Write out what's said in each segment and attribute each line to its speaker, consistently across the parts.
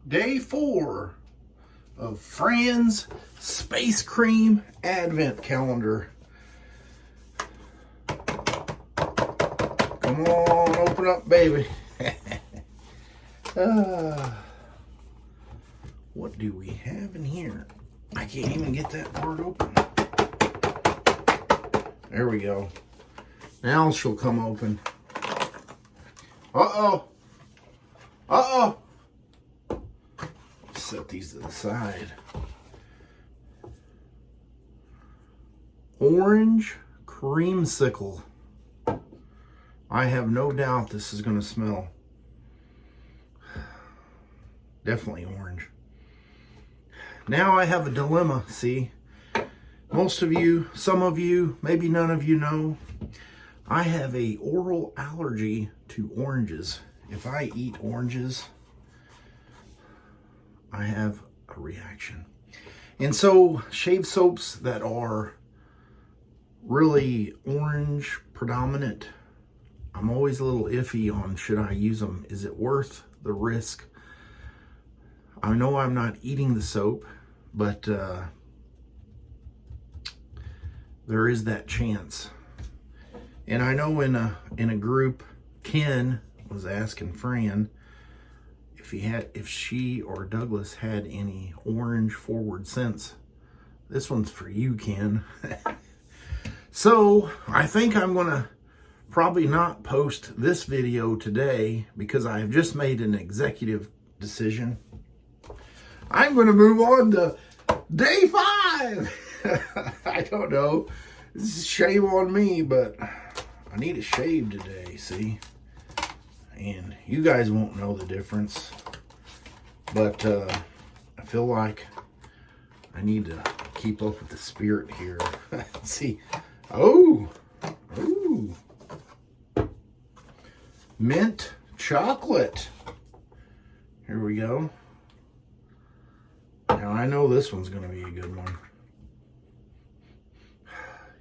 Speaker 1: Day 4 of Frans Space Cream Advent Calendar. Come on, open up, baby. What do we have in here? I can't even get that part open. There we go. Now she'll come open. Uh-oh. Uh-oh. Set these to the side. Orange creamsicle. I have no doubt this is going to smell definitely orange. Now I have a dilemma, see? Most of you, some of you, maybe none of you know, I have a oral allergy to oranges. If I eat oranges, I have a reaction. And so shave soaps that are really orange predominant, I'm always a little iffy on should I use them. Is it worth the risk? I know I'm not eating the soap, but there is that chance. And I know in a group, Ken was asking Fran if she or Douglas had any orange forward scents. This one's for you, Ken. So I think I'm gonna probably not post this video today because I have just made an executive decision. I'm gonna move on to day 5. I don't know. This is shame on me, but I need a shave today, see? And you guys won't know the difference, but I feel like I need to keep up with the spirit here. Let's see. Oh, ooh, mint chocolate. Here we go. Now I know this one's going to be a good one.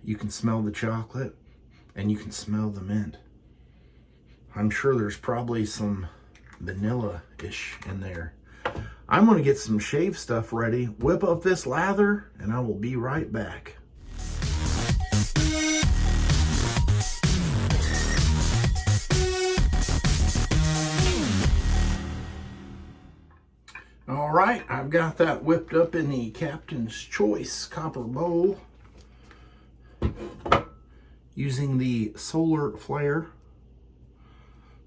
Speaker 1: You can smell the chocolate and you can smell the mint. I'm sure there's probably some vanilla-ish in there. I'm going to get some shave stuff ready, whip up this lather, and I will be right back. All right, I've got that whipped up in the Captain's Choice copper bowl using the Solar Flare.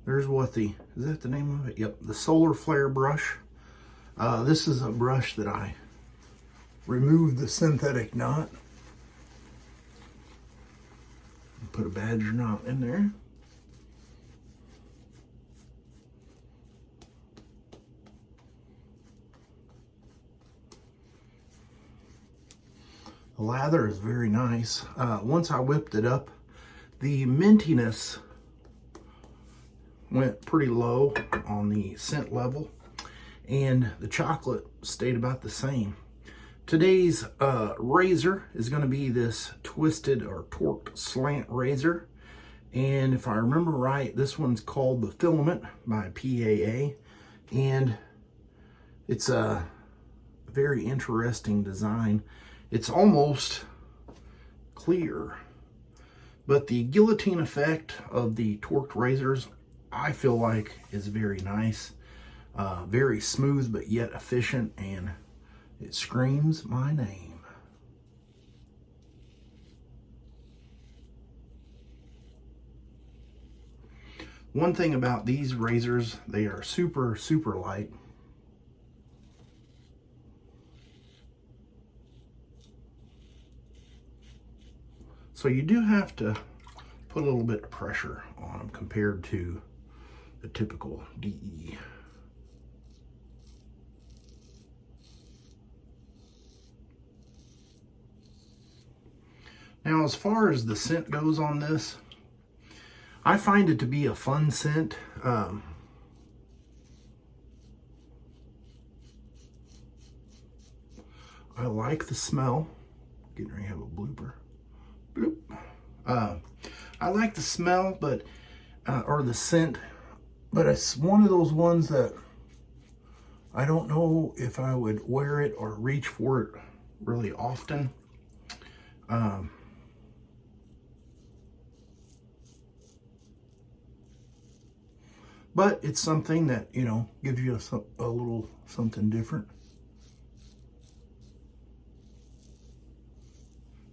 Speaker 1: There's what is that the name of it? Yep, the Solar Flare brush. This is a brush that I removed the synthetic knot. Put a badger knot in there. The lather is very nice. Once I whipped it up, the mintiness went pretty low on the scent level, and the chocolate stayed about the same. Today's razor is going to be this twisted or torqued slant razor, and if I remember right, this one's called the Filament by PAA, and it's a very interesting design. It's almost clear, but the guillotine effect of the torqued razors, I feel like, is very nice. Very smooth, but yet efficient, and it screams my name. One thing about these razors, they are super, super light. So you do have to put a little bit of pressure on them compared to the typical DE. Now, as far as the scent goes on this, I find it to be a fun scent. I like the smell. Getting ready to have a blooper. Bloop. I like the smell, but or the scent, but it's one of those ones that I don't know if I would wear it or reach for it really often. But it's something that, you know, gives you a little something different.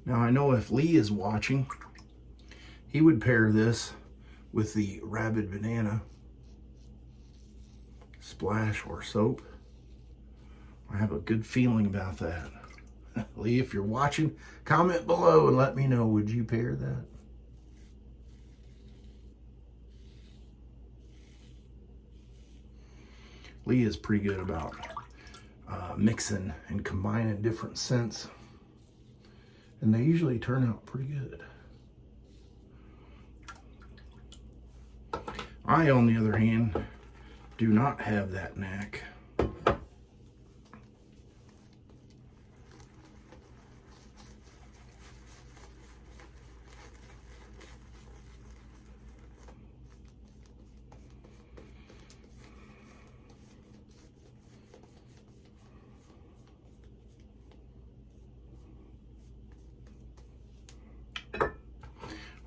Speaker 1: Now I know if Lee is watching, he would pair this with the Rabid Banana Splash or soap. I have a good feeling about that. Lee, if you're watching, comment below and let me know, would you pair that? Lee is pretty good about mixing and combining different scents, and they usually turn out pretty good. I, on the other hand, do not have that knack.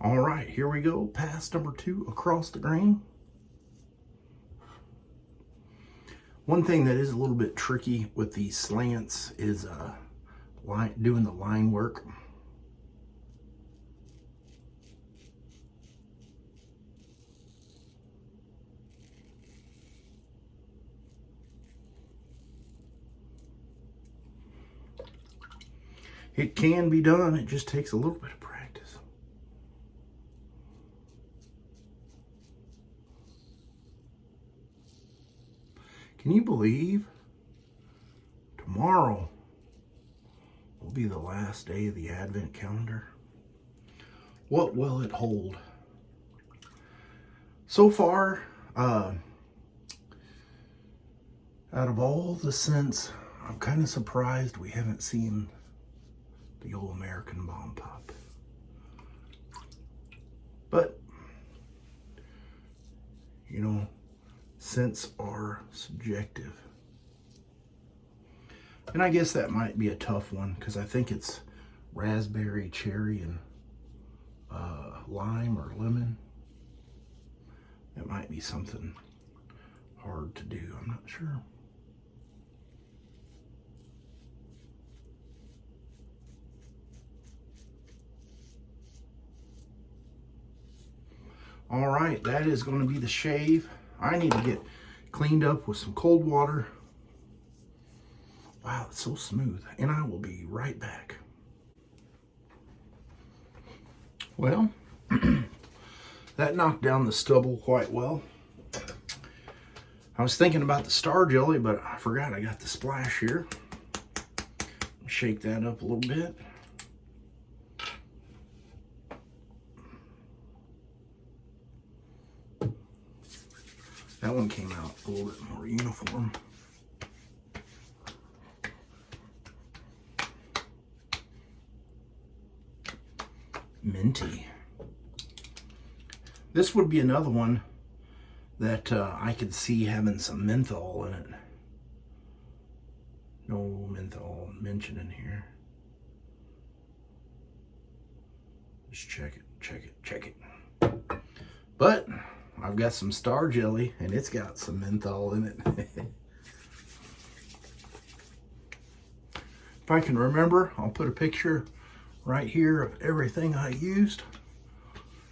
Speaker 1: All right, here we go. Pass number 2 across the grain. One thing that is a little bit tricky with these slants is doing the line work. It can be done, it just takes a little bit of practice. Can you believe tomorrow will be the last day of the Advent calendar? What will it hold? So far, out of all the scents, I'm kind of surprised we haven't seen the old American Bomb Pop. But, you know, scents are subjective. And I guess that might be a tough one because I think it's raspberry, cherry, and lime or lemon. That might be something hard to do. I'm not sure. All right, that is going to be the shave. I need to get cleaned up with some cold water. Wow, it's so smooth. And I will be right back. Well, that knocked down the stubble quite well. I was thinking about the star jelly, but I forgot I got the splash here. Shake that up a little bit. That one came out a little bit more uniform. Minty. This would be another one that I could see having some menthol in it. No menthol mentioned in here. Just check it, check it, check it. But I've got some star jelly and it's got some menthol in it. If I can remember, I'll put a picture right here of everything I used.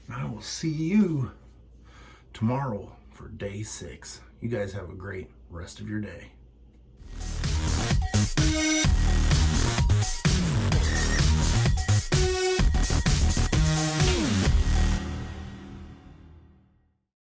Speaker 1: And I will see you tomorrow for day 6. You guys have a great rest of your day.